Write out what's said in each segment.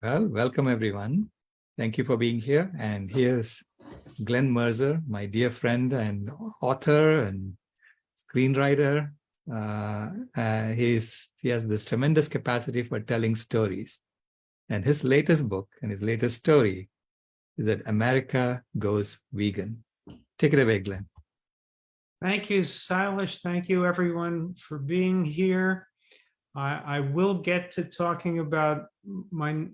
Well, welcome everyone. Thank you for being here. And here's Glen Merzer, my dear friend and author and screenwriter. He has this tremendous capacity for telling stories. And his latest book and his latest story is that America Goes Vegan. Take it away, Glen. Thank you, Silas. Thank you, everyone, for being here. I will get to talking about my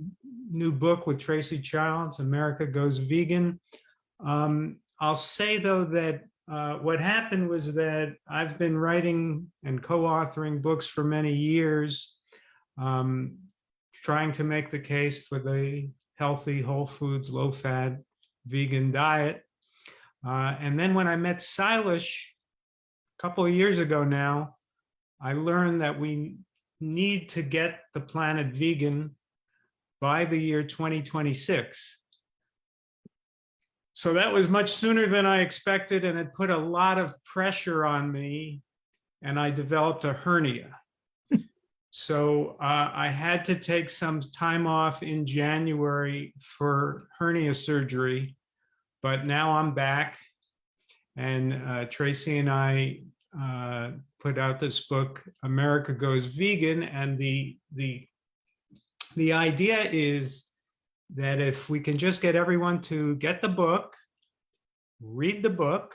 new book with Tracy Childs, America Goes Vegan. I'll say, though, that what happened was that I've been writing and co-authoring books for many years, trying to make the case for the healthy, whole foods, low-fat, vegan diet. And then when I met Silas a couple of years ago now, I learned that we need to get the planet vegan by the year 2026. So that was much sooner than I expected, and it put a lot of pressure on me, and I developed a hernia. So I had to take some time off in January for hernia surgery, but now I'm back, and Tracy and I put out this book, America Goes Vegan, and the idea is that if we can just get everyone to get the book, read the book,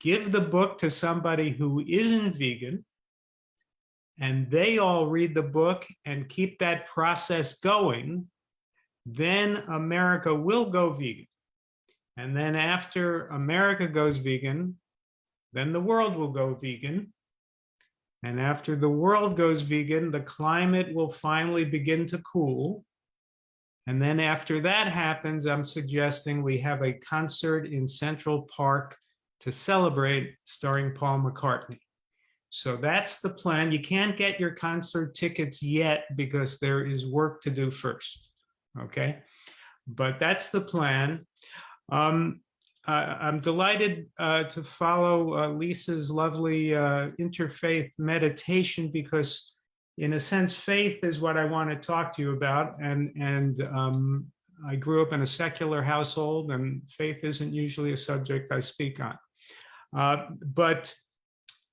give the book to somebody who isn't vegan, and they all read the book and keep that process going, then America will go vegan. And then after America goes vegan, then the world will go vegan. And after the world goes vegan, the climate will finally begin to cool. And then after that happens, I'm suggesting we have a concert in Central Park to celebrate, starring Paul McCartney. So that's the plan. You can't get your concert tickets yet because there is work to do first, okay? But that's the plan. I'm delighted to follow Lisa's lovely interfaith meditation, because in a sense, faith is what I want to talk to you about. And I grew up in a secular household, and faith isn't usually a subject I speak on. But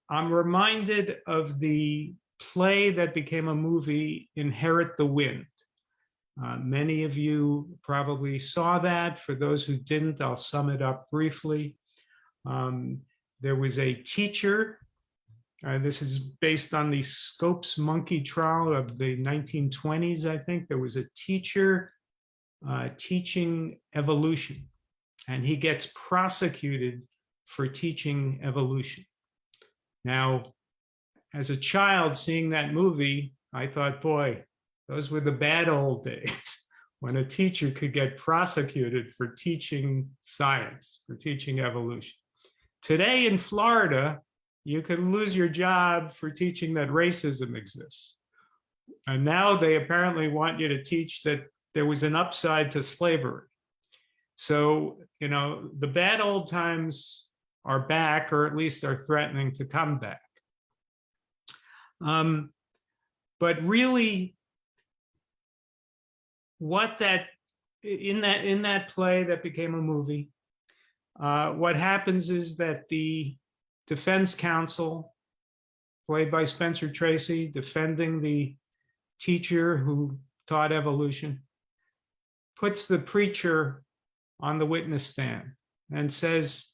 I'm reminded of the play that became a movie, Inherit the Wind. Many of you probably saw that. For those who didn't, I'll sum it up briefly. There was a teacher. This is based on the Scopes monkey trial of the 1920s, I think. There was a teacher teaching evolution, and he gets prosecuted for teaching evolution. Now, as a child seeing that movie, I thought, boy, those were the bad old days when a teacher could get prosecuted for teaching science, for teaching evolution. Today in Florida, you could lose your job for teaching that racism exists. And now they apparently want you to teach that there was an upside to slavery. So, you know, the bad old times are back, or at least are threatening to come back. But really, what that in that play that became a movie, what happens is that the defense counsel, played by Spencer Tracy, defending the teacher who taught evolution, puts the preacher on the witness stand and says,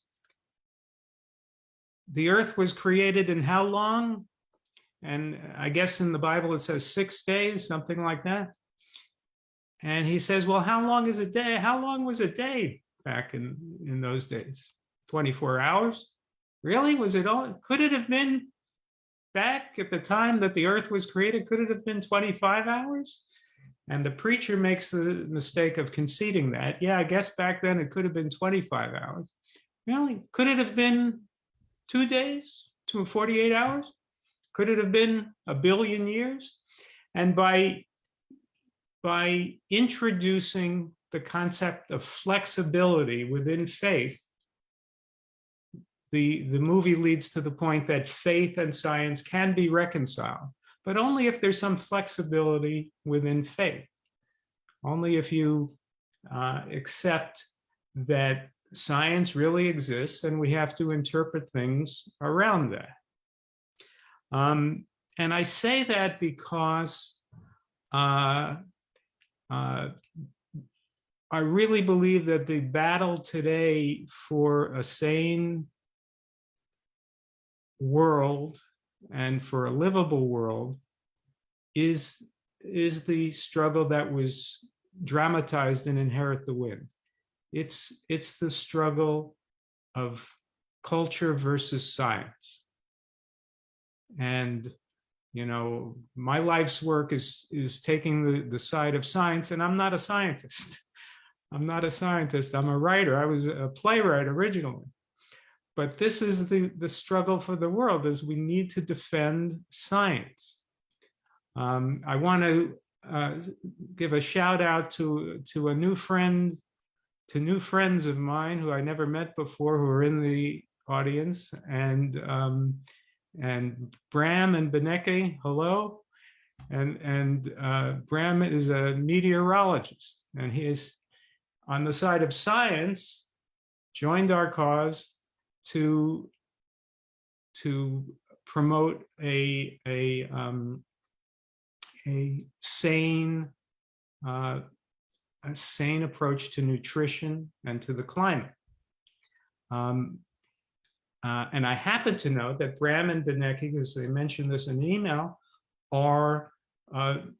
the earth was created in how long? And I guess in the Bible it says 6 days, something like that. And he says, well, how long is a day? How long was a day back in those days? 24 hours? Really? Was it all? Could it have been back at the time that the earth was created? Could it have been 25 hours? And the preacher makes the mistake of conceding that. Yeah, I guess back then it could have been 25 hours. Really? Could it have been 2 days? 48 hours? Could it have been a billion years? And by introducing the concept of flexibility within faith, the movie leads to the point that faith and science can be reconciled, but only if there's some flexibility within faith. only if you accept that science really exists and we have to interpret things around that. And I say that because I really believe that the battle today for a sane world and for a livable world is the struggle that was dramatized in Inherit the Wind. It's the struggle of culture versus science. And, you know, my life's work is taking the side of science, and I'm not a scientist. I'm not a scientist. I'm a writer. I was a playwright originally. But this is the struggle for the world, is we need to defend science. I want to give a shout out to a new friend, to new friends of mine who I never met before, who are in the audience, and Bram and Beneke, hello. And Bram is a meteorologist, and he is on the side of science, joined our cause to promote a sane approach to nutrition and to the climate. And I happen to know that Bram and Beneke, because they mentioned this in an email, are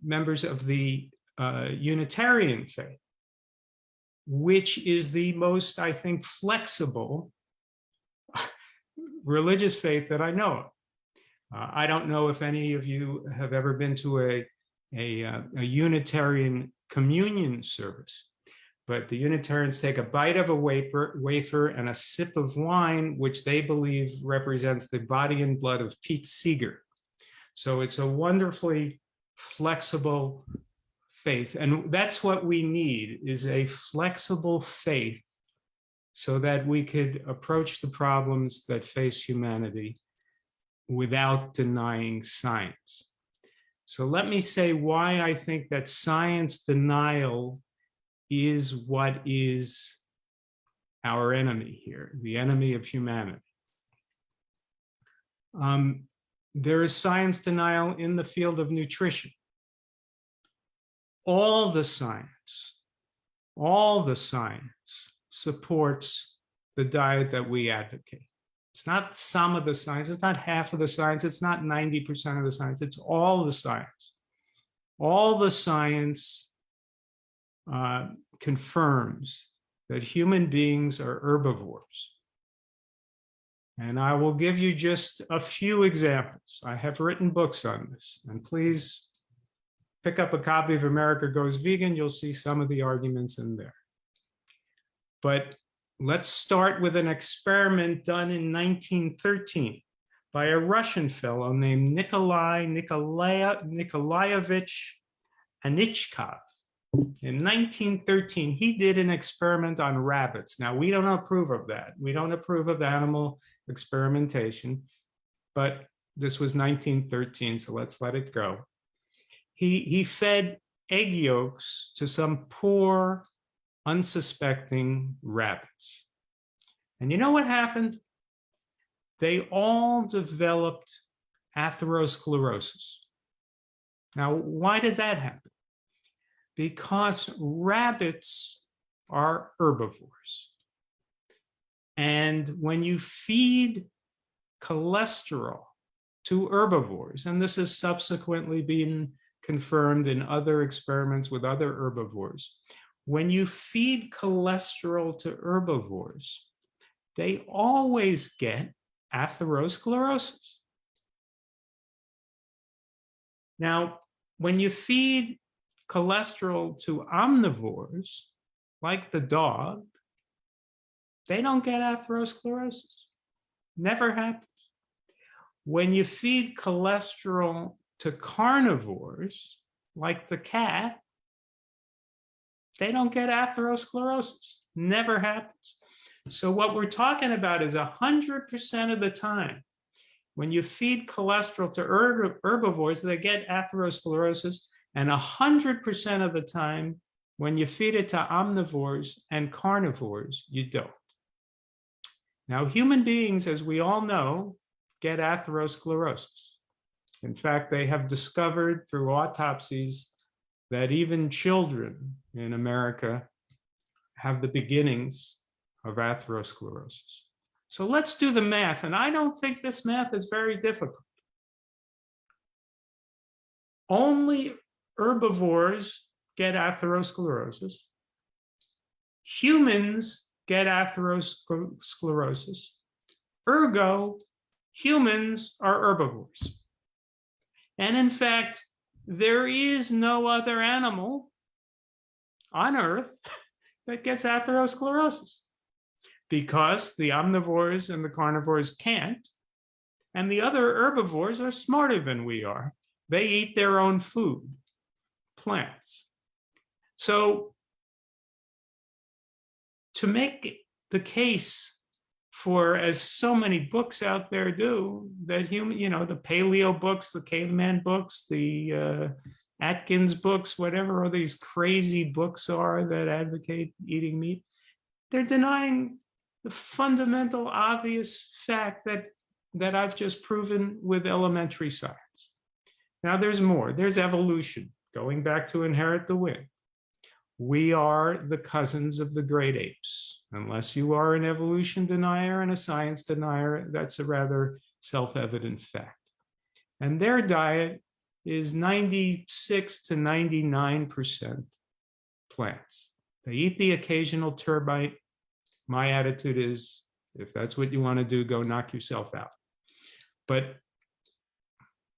members of the Unitarian faith, which is the most, I think, flexible religious faith that I know of. I don't know if any of you have ever been to a Unitarian communion service, but the Unitarians take a bite of a wafer and a sip of wine, which they believe represents the body and blood of Pete Seeger. So it's a wonderfully flexible faith. And that's what we need, is a flexible faith so that we could approach the problems that face humanity without denying science. So let me say why I think that science denial is what is our enemy here, the enemy of humanity. There is science denial in the field of nutrition. All the science supports the diet that we advocate. It's not some of the science, it's not half of the science, it's not 90% of the science, it's all the science. All the science confirms that human beings are herbivores. And I will give you just a few examples. I have written books on this, and please pick up a copy of America Goes Vegan. You'll see some of the arguments in there. But let's start with an experiment done in 1913 by a Russian fellow named Nikolaevich Anichkov. In 1913, he did an experiment on rabbits. Now, we don't approve of that. We don't approve of animal experimentation, but this was 1913, so let's let it go. He fed egg yolks to some poor, unsuspecting rabbits. And you know what happened? They all developed atherosclerosis. Now, why did that happen? Because rabbits are herbivores. And when you feed cholesterol to herbivores, and this has subsequently been confirmed in other experiments with other herbivores, when you feed cholesterol to herbivores, they always get atherosclerosis. Now, when you feed cholesterol to omnivores, like the dog, they don't get atherosclerosis. Never happens. When you feed cholesterol to carnivores, like the cat, they don't get atherosclerosis. Never happens. So what we're talking about is 100% of the time, when you feed cholesterol to herbivores, they get atherosclerosis, and 100% of the time, When you feed it to omnivores and carnivores, you don't. Now, human beings, as we all know, get atherosclerosis. In fact, they have discovered through autopsies that even children in America have the beginnings of atherosclerosis. So let's do the math. And I don't think this math is very difficult. Only herbivores get atherosclerosis. Humans get atherosclerosis. Ergo, humans are herbivores. And in fact, there is no other animal on Earth that gets atherosclerosis because the omnivores and the carnivores can't, and the other herbivores are smarter than we are. They eat their own food, plants. So to make the case for, as so many books out there do, that human, the paleo books, the caveman books, the Atkins books, whatever all these crazy books are that advocate eating meat, they're denying the fundamental obvious fact that I've just proven with elementary science. Now there's more. There's evolution. Going back to Inherit the Wind. We are the cousins of the great apes. Unless you are an evolution denier and a science denier, that's a rather self-evident fact. And their diet is 96 to 99% plants. They eat the occasional termite. My attitude is, if that's what you want to do, go knock yourself out. But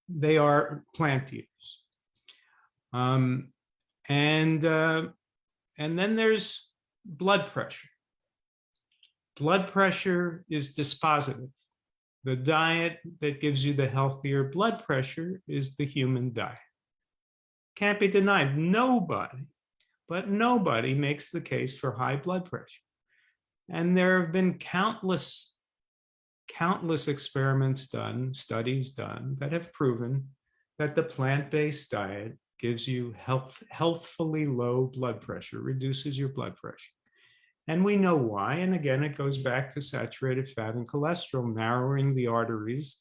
they are plant eaters. And then there's blood pressure. Blood pressure is dispositive. The diet that gives you the healthier blood pressure is the human diet. Can't be denied. Nobody makes the case for high blood pressure. And there have been countless experiments done, studies done, that have proven that the plant-based diet gives you healthfully low blood pressure, reduces your blood pressure. And we know why. And again, it goes back to saturated fat and cholesterol, narrowing the arteries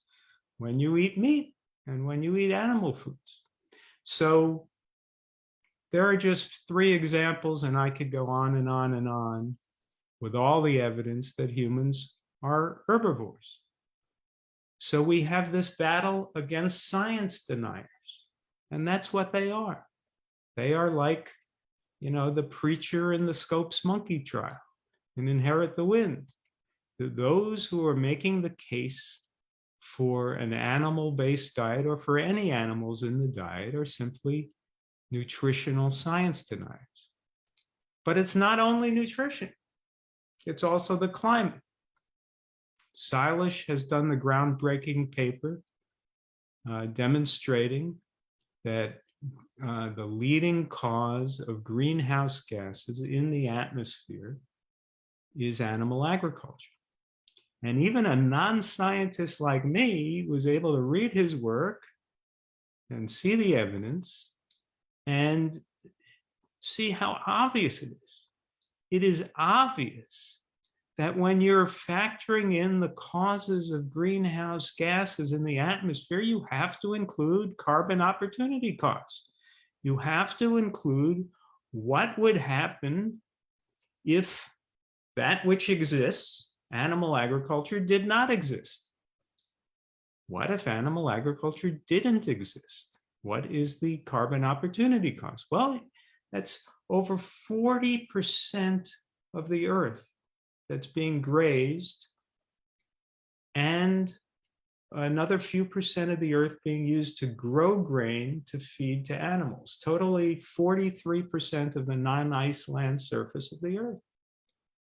when you eat meat and when you eat animal foods. So there are just 3 examples, and I could go on and on and on with all the evidence that humans are herbivores. So we have this battle against science deniers. And that's what they are. They are like, the preacher in the Scopes monkey trial and Inherit the Wind. Those who are making the case for an animal-based diet or for any animals in the diet are simply nutritional science deniers. But it's not only nutrition. It's also the climate. Silish has done the groundbreaking paper demonstrating that the leading cause of greenhouse gases in the atmosphere is animal agriculture. And even a non-scientist like me was able to read his work and see the evidence and see how obvious it is. It is obvious that when you're factoring in the causes of greenhouse gases in the atmosphere, you have to include carbon opportunity cost. You have to include what would happen if that which exists, animal agriculture, did not exist. What if animal agriculture didn't exist? What is the carbon opportunity cost? Well, that's over 40% of the earth that's being grazed, and another few percent of the earth being used to grow grain to feed to animals. Totally 43% of the non-ice land surface of the earth.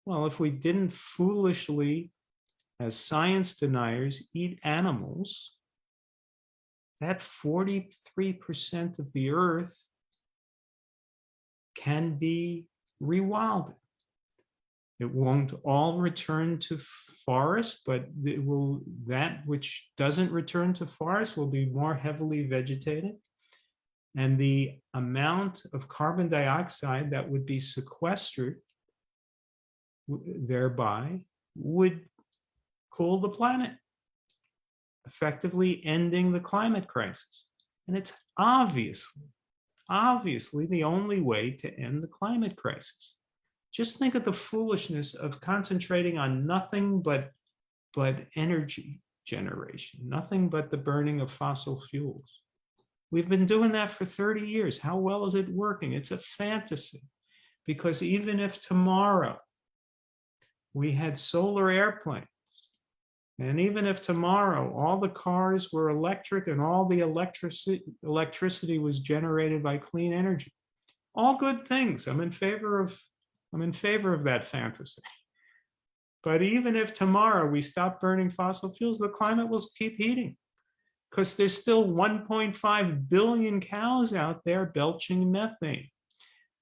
Well, if we didn't foolishly, as science deniers, eat animals, that 43% of the earth can be rewilded. It won't all return to forest, but that which doesn't return to forest will be more heavily vegetated. And the amount of carbon dioxide that would be sequestered thereby would cool the planet, effectively ending the climate crisis. And it's obviously the only way to end the climate crisis. Just think of the foolishness of concentrating on nothing but energy generation, nothing but the burning of fossil fuels. We've been doing that for 30 years. How well is it working? It's a fantasy, because even if tomorrow we had solar airplanes, and even if tomorrow all the cars were electric and all the electricity was generated by clean energy, all good things. I'm in favor of that fantasy. But even if tomorrow we stop burning fossil fuels, the climate will keep heating, because there's still 1.5 billion cows out there belching methane.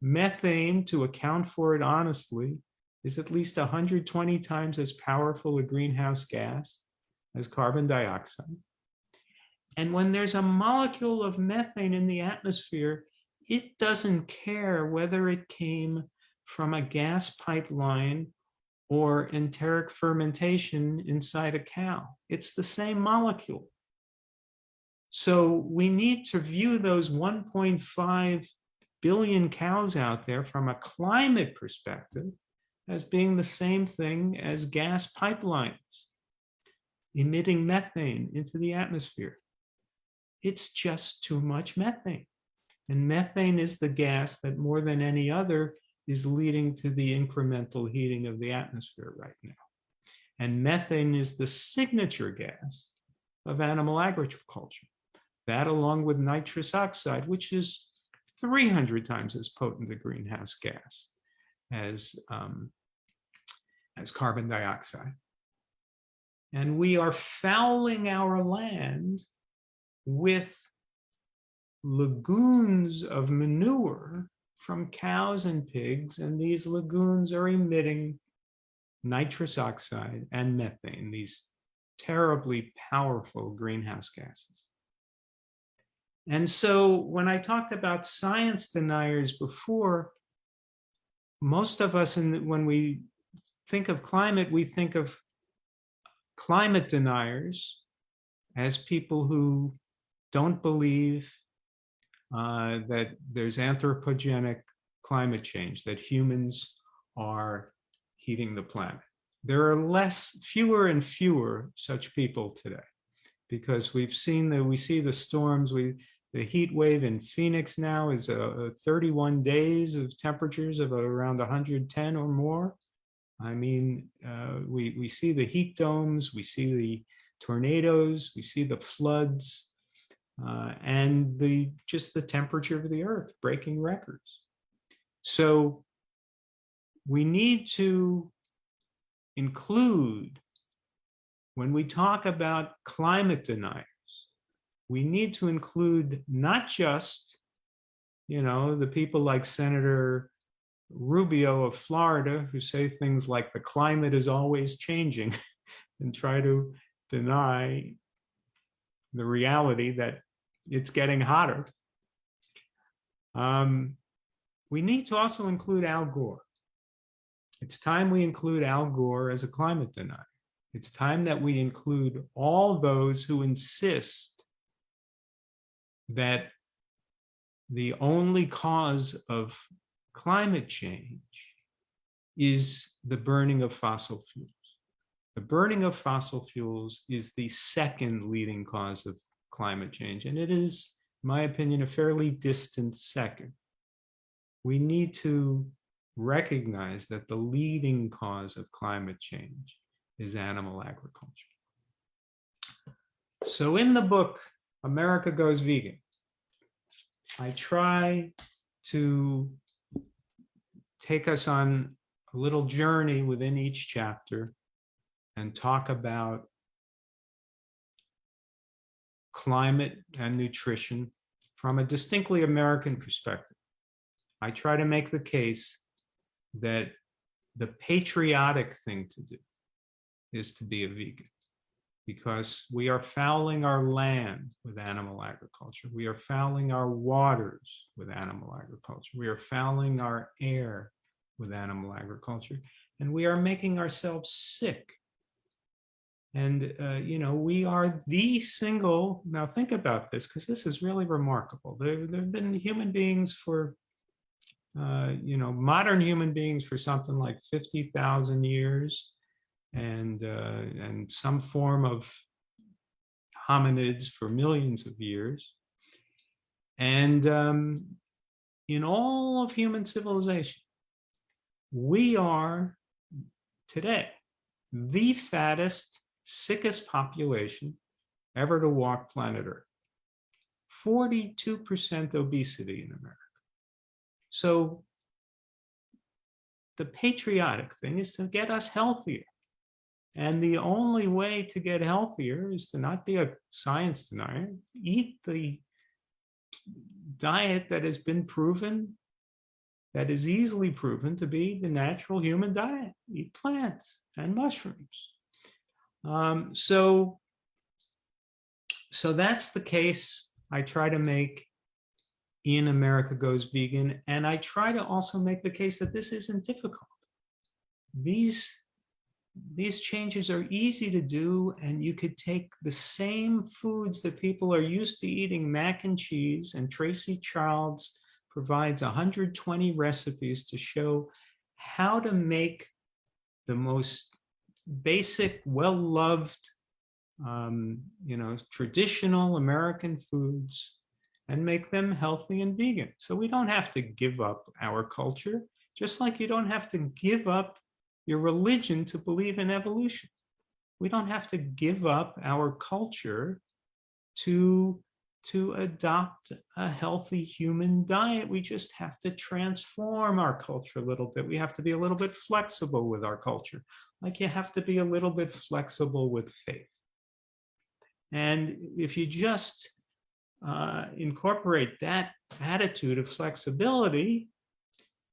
Methane, to account for it honestly, is at least 120 times as powerful a greenhouse gas as carbon dioxide. And when there's a molecule of methane in the atmosphere, it doesn't care whether it came from a gas pipeline or enteric fermentation inside a cow. It's the same molecule. So we need to view those 1.5 billion cows out there from a climate perspective as being the same thing as gas pipelines emitting methane into the atmosphere. It's just too much methane. And methane is the gas that more than any other is leading to the incremental heating of the atmosphere right now. And methane is the signature gas of animal agriculture. That, along with nitrous oxide, which is 300 times as potent a greenhouse gas as carbon dioxide. And we are fouling our land with lagoons of manure from cows and pigs, and these lagoons are emitting nitrous oxide and methane, these terribly powerful greenhouse gases. And so when I talked about science deniers before, most of us, when we think of climate, we think of climate deniers as people who don't believe that there's anthropogenic climate change, that humans are heating the planet. There are fewer and fewer such people today, because we see the storms. The heat wave in Phoenix now is 31 days of temperatures of around 110 or more. I mean, we see the heat domes, we see the tornadoes, we see the floods, and just the temperature of the earth breaking records. So we need to include, when we talk about climate deniers, we need to include not just, the people like Senator Rubio of Florida, who say things like the climate is always changing and try to deny the reality that it's getting hotter. We need to also include Al Gore. It's time we include Al Gore as a climate denier. It's time that we include all those who insist that the only cause of climate change is the burning of fossil fuels. The burning of fossil fuels is the second leading cause of climate change, and it is, in my opinion, a fairly distant second. We need to recognize that the leading cause of climate change is animal agriculture. So in the book, America Goes Vegan, I try to take us on a little journey within each chapter and talk about climate and nutrition from a distinctly American perspective. I try to make the case that the patriotic thing to do is to be a vegan, because we are fouling our land with animal agriculture. We are fouling our waters with animal agriculture. We are fouling our air with animal agriculture, and we are making ourselves sick. And, we are the single, now think about this, because this is really remarkable. There have been human beings for, modern human beings for something like 50,000 years, and some form of hominids for millions of years. And in all of human civilization, we are today the fattest, sickest population ever to walk planet Earth. 42% obesity in America. So the patriotic thing is to get us healthier. And the only way to get healthier is to not be a science denier, eat the diet that has been proven, that is easily proven to be the natural human diet. Eat plants and mushrooms. So that's the case I try to make in America Goes Vegan. And I try to also make the case that this isn't difficult. These changes are easy to do, and you could take the same foods that people are used to eating, mac and cheese, and Tracy Childs provides 120 recipes to show how to make the most basic, well-loved, traditional American foods and make them healthy and vegan. So we don't have to give up our culture, just like you don't have to give up your religion to believe in evolution. We don't have to give up our culture to adopt a healthy human diet. We just have to transform our culture a little bit. We have to be a little bit flexible with our culture, like you have to be a little bit flexible with faith. And if you just incorporate that attitude of flexibility,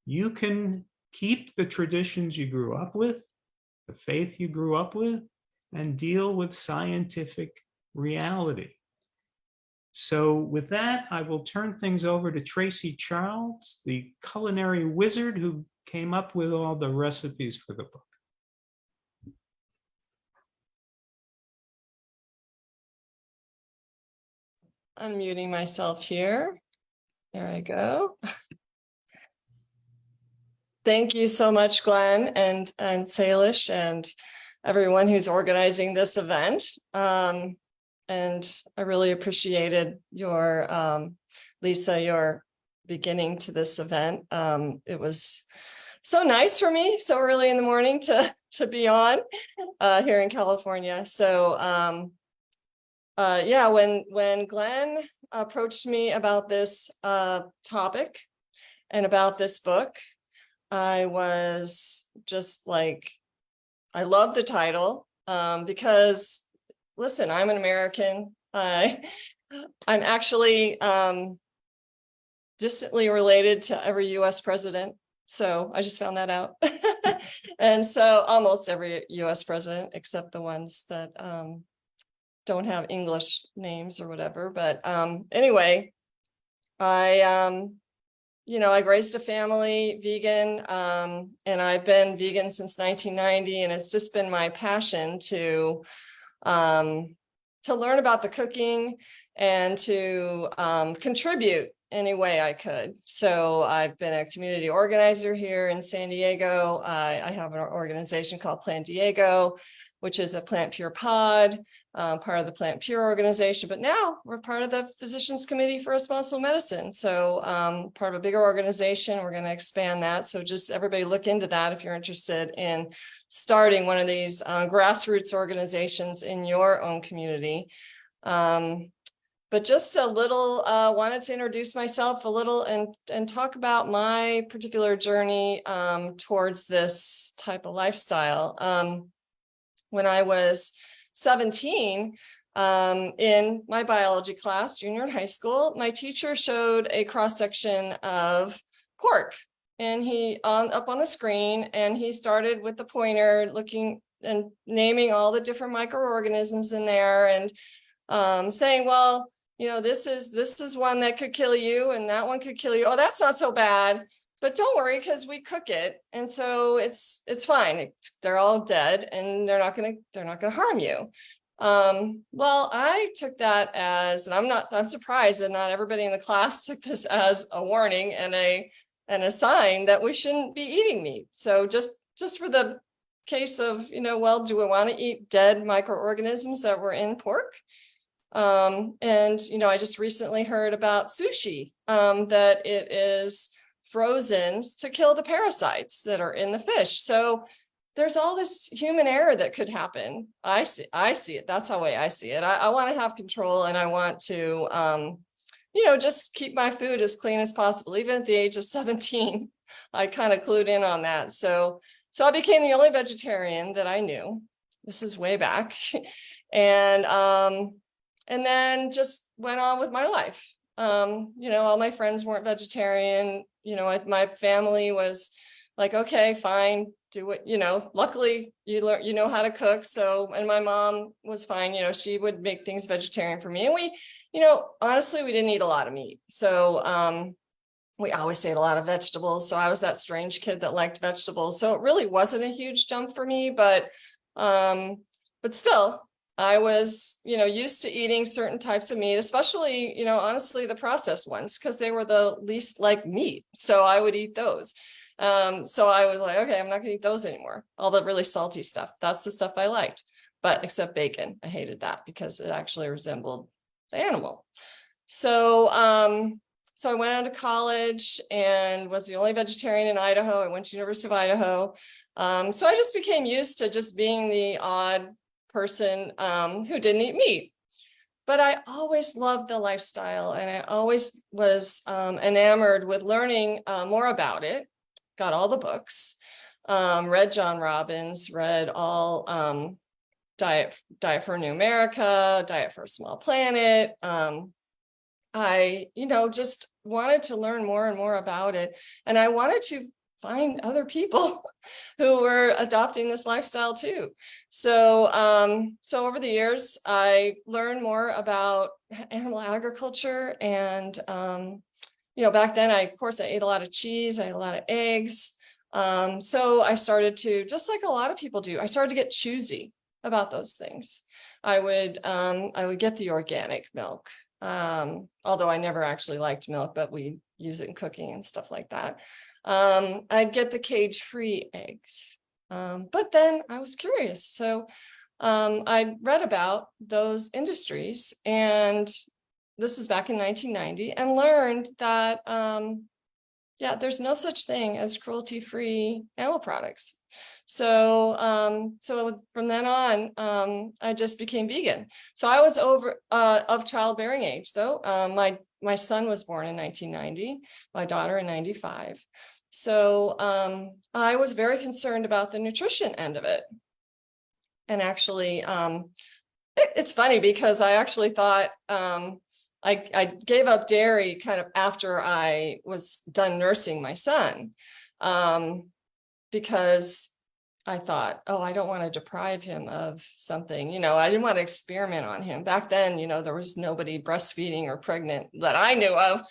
you can keep the traditions you grew up with, the faith you grew up with, and deal with scientific reality. So with that, I will turn things over to Tracy Childs, the culinary wizard who came up with all the recipes for the book. Unmuting myself here. There I go. Thank you so much, Glenn and Salish and everyone who's organizing this event. And I really appreciated your, Lisa, your beginning to this event. It was so nice for me so early in the morning to be on here in California. So yeah, when Glenn approached me about this topic and about this book, I was just like, I love the title because, listen, I'm an American. I'm actually distantly related to every US president. So I just found that out. And so almost every US president, except the ones that don't have English names or whatever. But anyway, I raised a family vegan, and I've been vegan since 1990, and it's just been my passion to learn about the cooking and to contribute any way I could. So I've been a community organizer here in San Diego. I have an organization called Plant Diego, which is a Plant Pure pod, part of the Plant Pure organization. But now we're part of the Physicians Committee for Responsible Medicine. So part of a bigger organization, we're going to expand that. So just everybody look into that if you're interested in starting one of these grassroots organizations in your own community. But just a little, wanted to introduce myself a little and talk about my particular journey towards this type of lifestyle. When I was 17, in my biology class, junior in high school, my teacher showed a cross-section of pork, and he up on the screen, and he started with the pointer looking naming all the different microorganisms in there, and saying, well, this is one that could kill you, and that one could kill you. Oh, that's not so bad, but don't worry, because we cook it, and so it's fine. They're all dead, and they're not gonna harm you. Well, I took that as, and I'm surprised that not everybody in the class took this as a warning and a sign that we shouldn't be eating meat. So just for the case of, well, do we want to eat dead microorganisms that were in pork? And I just recently heard about sushi, that it is frozen to kill the parasites that are in the fish. So there's all this human error that could happen. I see it. That's the way I see it. I want to have control, and I want to, just keep my food as clean as possible. Even at the age of 17, I kind of clued in on that. So I became the only vegetarian that I knew. This is way back. And then just went on with my life. All my friends weren't vegetarian. My family was like, okay, fine, do what, luckily you learn, how to cook. So, and my mom was fine, she would make things vegetarian for me. And we, honestly, we didn't eat a lot of meat. So, we always ate a lot of vegetables. So I was that strange kid that liked vegetables. So it really wasn't a huge jump for me, but still, I was, used to eating certain types of meat, especially, honestly, the processed ones, because they were the least like meat. So I would eat those. So I was like, okay, I'm not gonna eat those anymore. All the really salty stuff, that's the stuff I liked, but except bacon. I hated that because it actually resembled the animal. So, so I went on to college and was the only vegetarian in Idaho. I went to University of Idaho. So I just became used to just being the odd person, who didn't eat meat. But I always loved the lifestyle, and I always was enamored with learning more about it. Got all the books, read John Robbins, read all Diet for a New America, Diet for a Small Planet. I, just wanted to learn more and more about it. And I wanted to find other people who were adopting this lifestyle too. So, so over the years, I learned more about animal agriculture, and back then, I ate a lot of cheese, I ate a lot of eggs. So I started to, just like a lot of people do, I started to get choosy about those things. I would get the organic milk, although I never actually liked milk, but we use it in cooking and stuff like that. I'd get the cage-free eggs. But then I was curious. So I read about those industries, and this was back in 1990, and learned that, there's no such thing as cruelty-free animal products. So, so from then on, I just became vegan. So I was of childbearing age, though. My son was born in 1990, my daughter in 95. So I was very concerned about the nutrition end of it. And actually, it's funny because I actually thought, I gave up dairy kind of after I was done nursing my son, because I thought, oh, I don't want to deprive him of something, I didn't want to experiment on him. Back then, there was nobody breastfeeding or pregnant that I knew of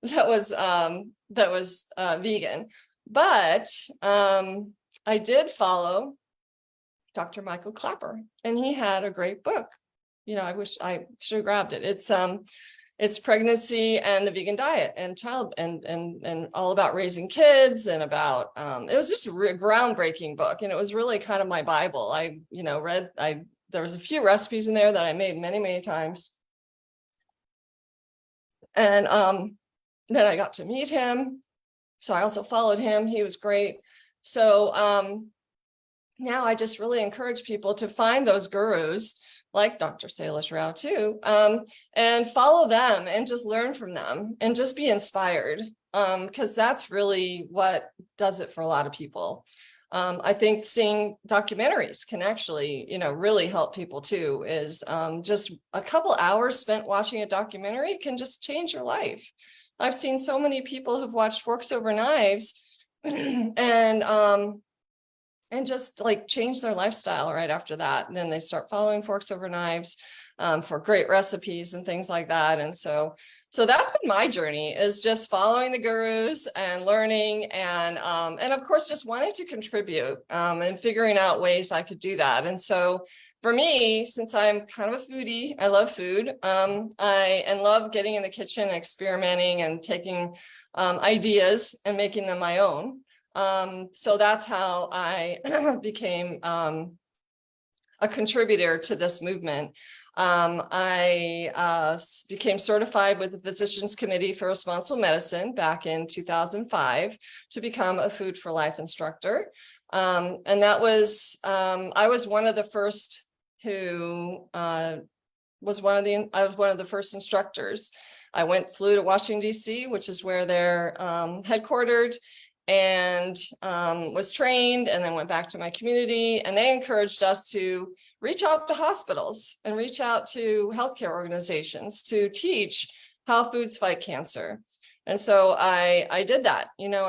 that was vegan. But I did follow Dr. Michael Clapper, and he had a great book. I wish I should have grabbed it. It's Pregnancy and the Vegan Diet, and child and all about raising kids, and about it was just a groundbreaking book, and it was really kind of my Bible. I there was a few recipes in there that I made many times, and then I got to meet him, so I also followed him. He was great. So now I just really encourage people to find those gurus like Dr. Salish Rao too, and follow them and just learn from them and just be inspired, because that's really what does it for a lot of people. I think seeing documentaries can actually, really help people too, is just a couple hours spent watching a documentary can just change your life. I've seen so many people who've watched Forks Over Knives and and just like change their lifestyle right after that. And then they start following Forks Over Knives for great recipes and things like that. And so that's been my journey, is just following the gurus and learning, and of course just wanting to contribute and figuring out ways I could do that. And so for me, since I'm kind of a foodie, I love food. I love getting in the kitchen, experimenting and taking ideas and making them my own. So that's how I became a contributor to this movement. I became certified with the Physicians Committee for Responsible Medicine back in 2005 to become a Food for Life instructor. And that was, I was one of the first who I was one of the first instructors. I flew to Washington, D.C., which is where they're headquartered, and was trained, and then went back to my community, and they encouraged us to reach out to hospitals and reach out to healthcare organizations to teach how foods fight cancer. And so I did that. You know,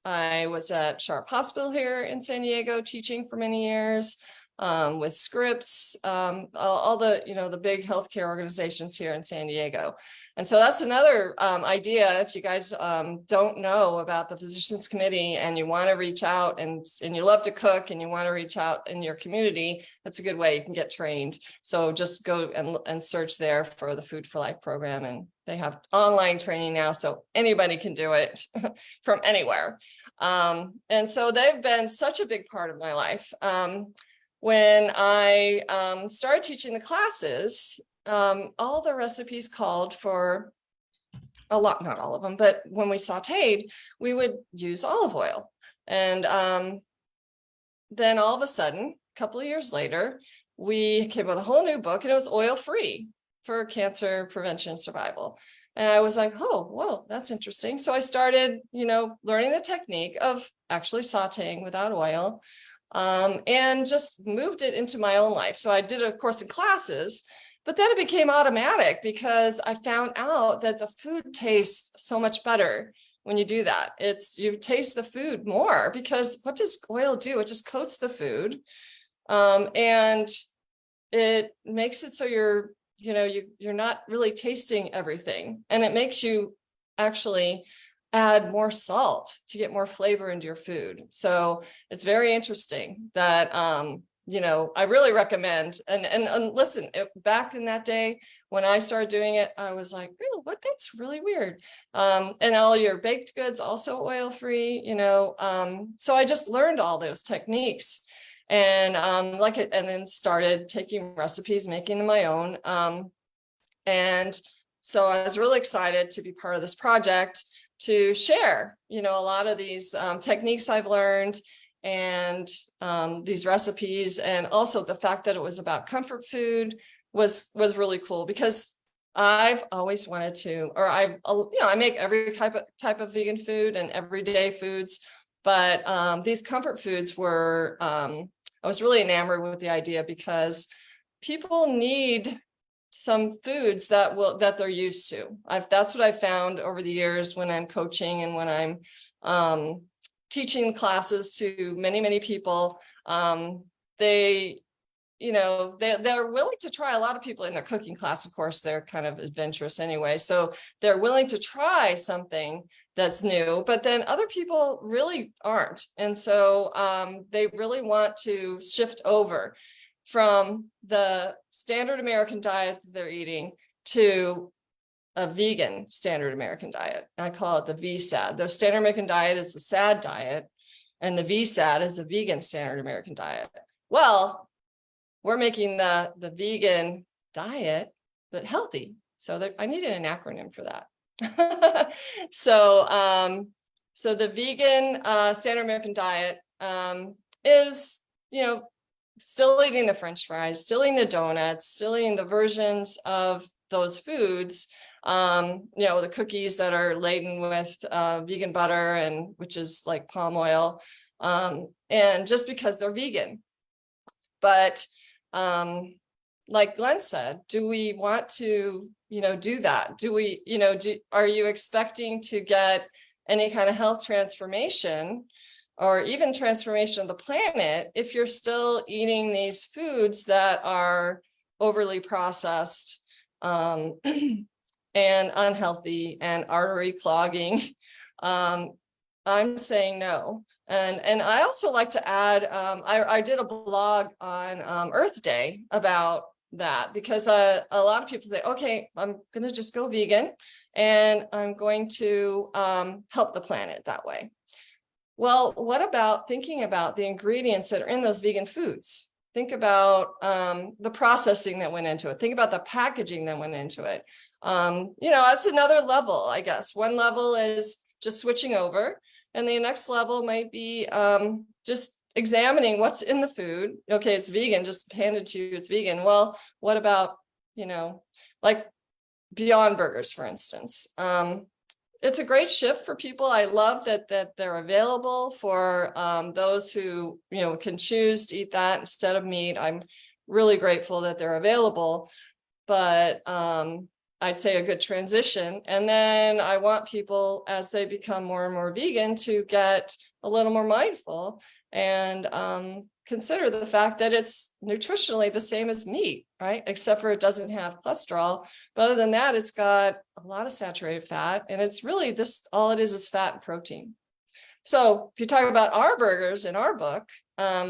I was at Sharp Hospital here in San Diego teaching for many years, with Scripps, all the, you know, the big healthcare organizations here in San Diego. And so that's another idea. If you guys don't know about the Physicians Committee and you want to reach out, and you love to cook and you want to reach out in your community, that's a good way you can get trained. So just go and search there for the Food for Life program, and they have online training now, so anybody can do it from anywhere. And so they've been such a big part of my life. When I started teaching the classes, all the recipes called for a lot, not all of them, but when we sauteed, we would use olive oil. And then all of a sudden, a couple of years later, we came with a whole new book, and it was oil-free for cancer prevention and survival. And I was like, oh, well, that's interesting. So I started, you know, learning the technique of actually sauteing without oil. And just moved it into my own life. So I did it, of course, in classes, but then it became automatic because I found out that the food tastes so much better when you do that. You taste the food more, because what does oil do? It just coats the food, and it makes it so you're not really tasting everything, and it makes you actually add more salt to get more flavor into your food. So it's very interesting that, you know, I really recommend, and listen, back in that day when I started doing it, I was like, oh, what? That's really weird. And all your baked goods also oil-free, you know. So I just learned all those techniques, and and then started taking recipes, making them my own. And so I was really excited to be part of this project, to share, you know, a lot of these techniques I've learned, and these recipes, and also the fact that it was about comfort food was really cool, because I've always wanted to, or I make every type of vegan food and everyday foods, but these comfort foods were, I was really enamored with the idea, because people need some foods that they're used to. That's what I found over the years when I'm coaching and when I'm teaching classes to many people. They're willing to try. A lot of people in their cooking class, of course, they're kind of adventurous anyway, so they're willing to try something that's new, but then other people really aren't. And so they really want to shift over from the standard American diet that they're eating to a vegan standard American diet. I call it the VSAD. The standard American diet is the SAD diet, and the VSAD is the vegan standard American diet. Well, we're making the vegan diet, but healthy. So I needed an acronym for that. So the vegan standard American diet is, you know, still eating the French fries, still eating the donuts, still eating the versions of those foods, you know, the cookies that are laden with vegan butter, and which is like palm oil, and just because they're vegan. But like Glen said, do we want to, you know, do that? Do we, you know, are you expecting to get any kind of health transformation, or even transformation of the planet if you're still eating these foods that are overly processed and unhealthy and artery clogging. I'm saying no. And I also like to add, I did a blog on Earth Day about that, because a lot of people say, okay, I'm going to just go vegan and I'm going to help the planet that way. Well, what about thinking about the ingredients that are in those vegan foods? Think about the processing that went into it. Think about the packaging that went into it. That's another level, I guess. One level is just switching over, and the next level might be just examining what's in the food. Okay, it's vegan, just handed to you, it's vegan. Well, what about, like Beyond Burgers, for instance? It's a great shift for people. I love that they're available for those who, can choose to eat that instead of meat. I'm really grateful that they're available, but I'd say a good transition. And then I want people, as they become more and more vegan, to get a little more mindful and consider the fact that it's nutritionally the same as meat, right? Except for it doesn't have cholesterol. But other than that, it's got a lot of saturated fat, and it's really all it is fat and protein. So if you talk about our burgers in our book,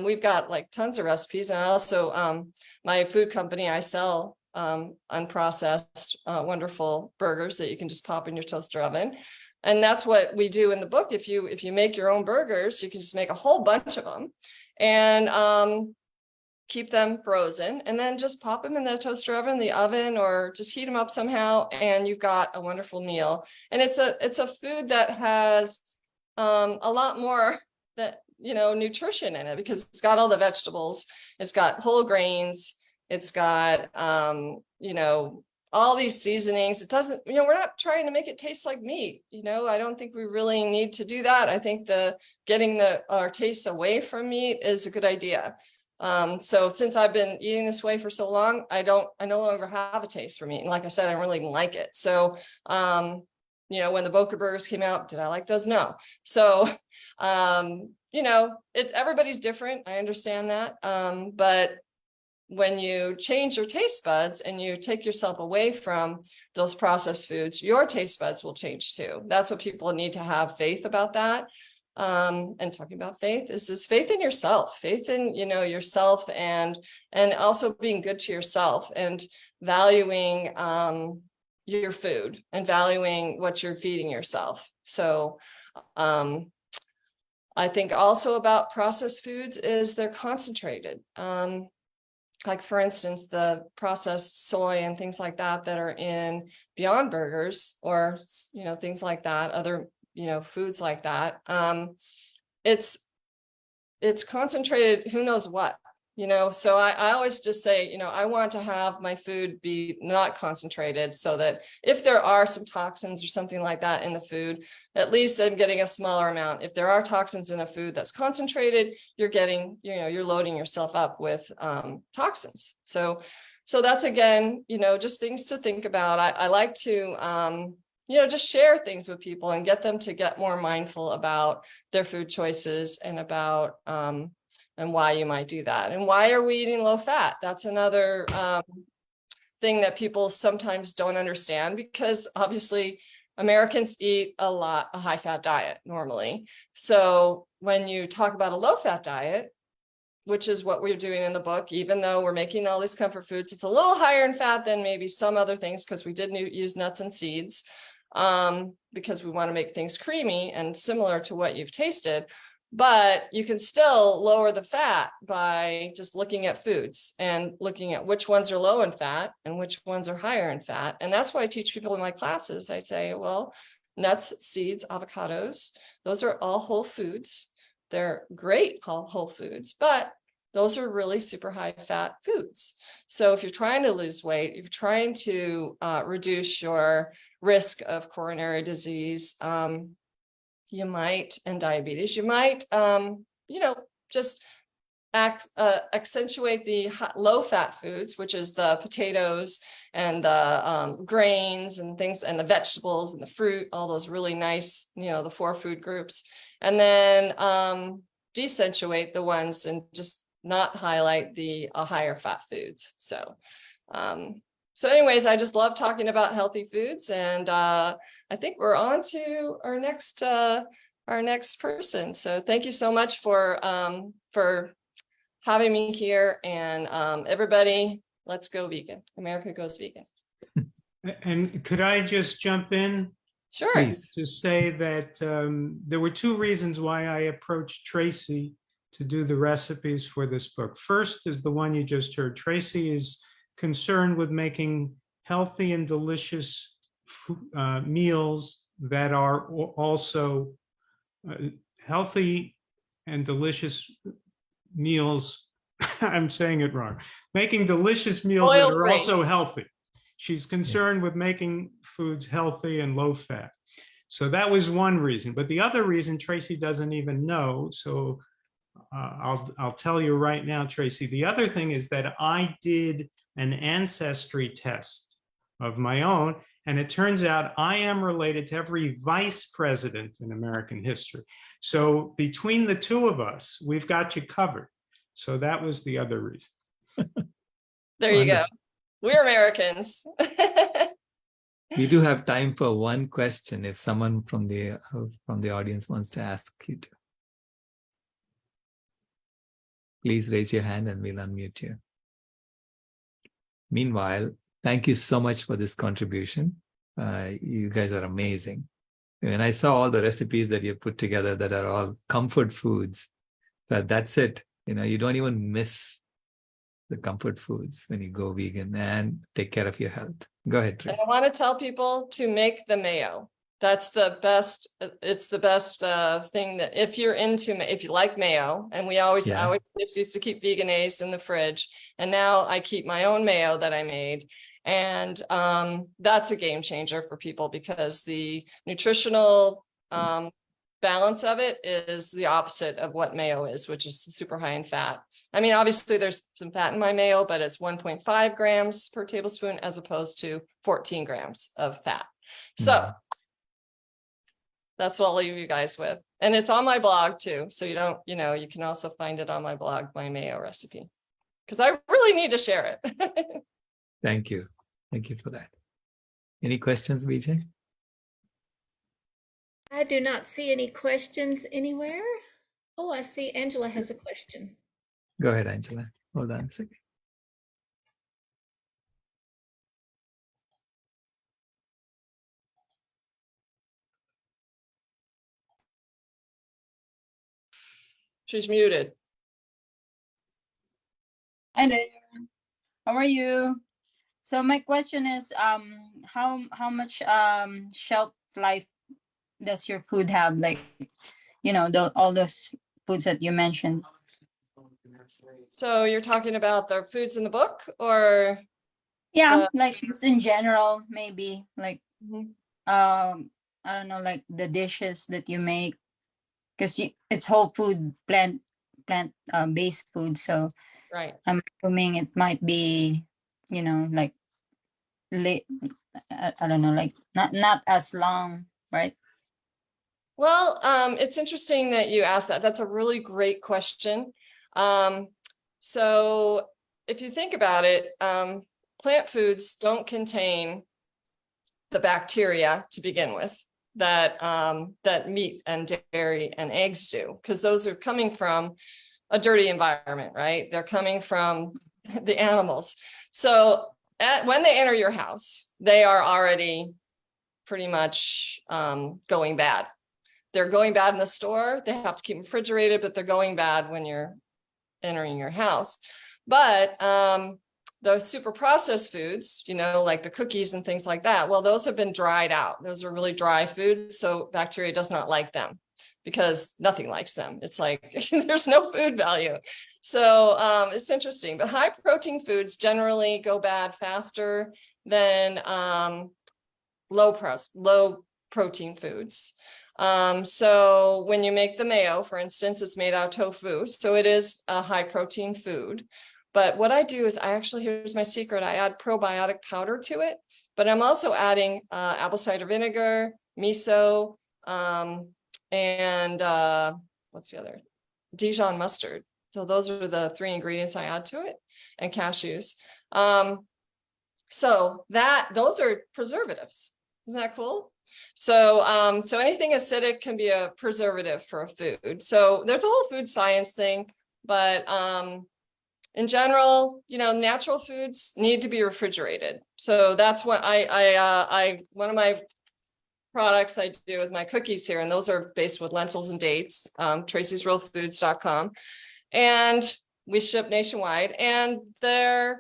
we've got like tons of recipes. And also my food company, I sell unprocessed, wonderful burgers that you can just pop in your toaster oven. And that's what we do in the book. If you make your own burgers, you can just make a whole bunch of them and keep them frozen, and then just pop them in the toaster oven, the oven, or just heat them up somehow, and you've got a wonderful meal. And it's a food that has a lot more nutrition in it, because it's got all the vegetables, it's got whole grains, it's got all these seasonings. It doesn't, we're not trying to make it taste like meat. I don't think we really need to do that. I think getting our tastes away from meat is a good idea. So since I've been eating this way for so long, I no longer have a taste for meat. And like I said, I don't really even like it. So, when the Boca burgers came out, did I like those? No. So, it's everybody's different. I understand that. But when you change your taste buds and you take yourself away from those processed foods, your taste buds will change too. That's what people need to have faith about that. And talking about faith is this faith in yourself, faith in, yourself, and also being good to yourself and valuing your food and valuing what you're feeding yourself. So I think also about processed foods is they're concentrated. Like, for instance, the processed soy and things like that are in Beyond Burgers, or, things like that, other, foods like that. It's concentrated, who knows what, so I always just say, I want to have my food be not concentrated, so that if there are some toxins or something like that in the food, at least I'm getting a smaller amount. If there are toxins in a food that's concentrated, you're getting, you're loading yourself up with toxins. So that's, again, just things to think about. I like to, just share things with people and get them to get more mindful about their food choices and about, and why you might do that. And why are we eating low fat? That's another thing that people sometimes don't understand, because obviously Americans eat a high fat diet normally. So when you talk about a low fat diet, which is what we're doing in the book, even though we're making all these comfort foods, it's a little higher in fat than maybe some other things, because we did use nuts and seeds, because we want to make things creamy and similar to what you've tasted. But you can still lower the fat by just looking at foods and looking at which ones are low in fat and which ones are higher in fat. And that's why I teach people in my classes. I say, well, nuts, seeds, avocados, those are all whole foods. They're great whole foods, but those are really super high fat foods. So if you're trying to lose weight, if you're trying to reduce your risk of coronary disease, you might, and diabetes, you might, just accentuate the low fat foods, which is the potatoes and the grains and things, and the vegetables and the fruit, all those really nice, the 4 food groups, and then decentuate the ones and just not highlight the higher fat foods. So anyways, I just love talking about healthy foods, and I think we're on to our next person. So thank you so much for having me here, and everybody, let's go vegan. America goes vegan. And could I just jump in? Sure. Please. To say that there were 2 reasons why I approached Tracy to do the recipes for this book. First is the one you just heard. Tracy is concerned with making healthy and delicious meals that are also healthy and delicious meals. I'm saying it wrong. Making delicious meals that are also healthy. She's concerned with making foods healthy and low fat. So that was one reason. But the other reason Tracy doesn't even know. So I'll tell you right now, Tracy. The other thing is that I did an ancestry test of my own, and it turns out I am related to every vice president in American history. So between the 2 of us, we've got you covered. So that was the other reason. There you go. We're Americans. We do have time for one question if someone from the audience wants to ask you to. Please raise your hand and we'll unmute you. Meanwhile, thank you so much for this contribution. You guys are amazing. And I saw all the recipes that you put together that are all comfort foods. That's it. You don't even miss the comfort foods when you go vegan and take care of your health. Go ahead, Tracy. I want to tell people to make the mayo. That's the best. It's the best thing that if you like mayo, and I always used to keep Vegenaise in the fridge, and now I keep my own mayo that I made. And that's a game changer for people because the nutritional balance of it is the opposite of what mayo is, which is super high in fat. I mean, obviously there's some fat in my mayo, but it's 1.5 grams per tablespoon as opposed to 14 grams of fat. So that's what I'll leave you guys with. And it's on my blog too. So you can also find it on my blog, my mayo recipe, because I really need to share it. Thank you. Thank you for that. Any questions, Vijay? I do not see any questions anywhere. Oh, I see Angela has a question. Go ahead, Angela. Hold on a second. She's muted. Hi there. How are you? So my question is, how much shelf life does your food have? Like, all those foods that you mentioned. So you're talking about the foods in the book, or? Yeah, like just in general, maybe like, I don't know, like the dishes that you make, because it's whole food, plant based food. So right. I'm assuming it might be, like late. I don't know, like not as long, right? Well, it's interesting that you asked that. That's a really great question. So if you think about it, plant foods don't contain the bacteria to begin with that meat and dairy and eggs do, because those are coming from a dirty environment, right? They're coming from the animals. So when they enter your house, they are already pretty much going bad. They're going bad in the store. They have to keep them refrigerated, but they're going bad when you're entering your house. But the super processed foods, like the cookies and things like that, well, those have been dried out. Those are really dry foods. So bacteria does not like them because nothing likes them. It's like there's no food value. So it's interesting. But high protein foods generally go bad faster than low protein foods. So when you make the mayo, for instance, it's made out of tofu. So it is a high protein food. But what I do is here's my secret. I add probiotic powder to it, but I'm also adding apple cider vinegar, miso, and what's the other? Dijon mustard. So those are the 3 ingredients I add to it, and cashews. So those are preservatives. Isn't that cool? So, so anything acidic can be a preservative for a food. So there's a whole food science thing, but in general, natural foods need to be refrigerated. So that's what one of my products I do is my cookies here, and those are based with lentils and dates, tracysrealfoods.com. And we ship nationwide, and they're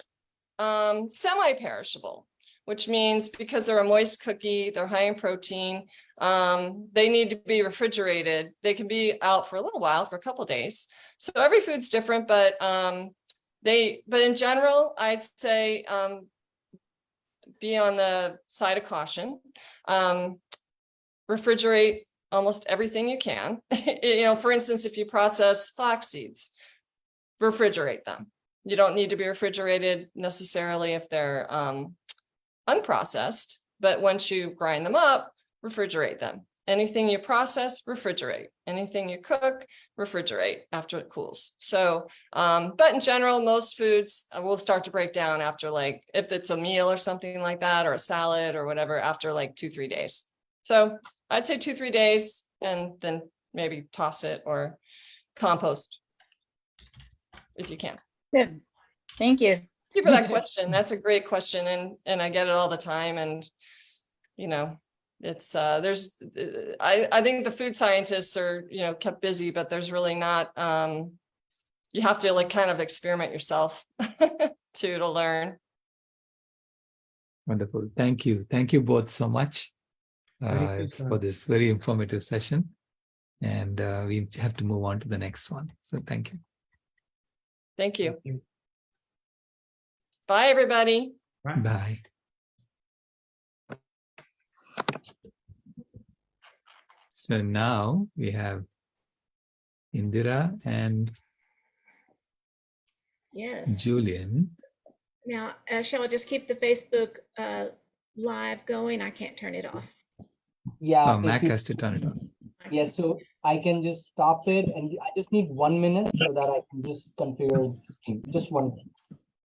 semi-perishable, which means because they're a moist cookie, they're high in protein, they need to be refrigerated. They can be out for a little while, for a couple of days. So every food's different, but in general, I'd say be on the side of caution. Refrigerate almost everything you can. For instance, if you process flax seeds, refrigerate them. You don't need to be refrigerated necessarily if they're unprocessed, but once you grind them up, refrigerate them. Anything you process, refrigerate. Anything you cook, refrigerate after it cools. So, but in general, most foods will start to break down after, like, if it's a meal or something like that, or a salad or whatever, after like 2-3 days. So I'd say 2-3 days, and then maybe toss it or compost if you can. Good. Thank you. Thank you for that question. That's a great question, and I get it all the time. And it's I think the food scientists are kept busy, but there's really not. You have to kind of experiment yourself to learn. Wonderful. Thank you both so much for this very informative session. And we have to move on to the next one. So thank you. Thank you. Bye, everybody. Bye. So now we have Indira and Yes. Julian. Now, shall I just keep the Facebook live going? I can't turn it off. Yeah. Mac has to turn it on. Yes, so I can just stop it, and I just need 1 minute so that I can just configure the stream. Just 1 minute.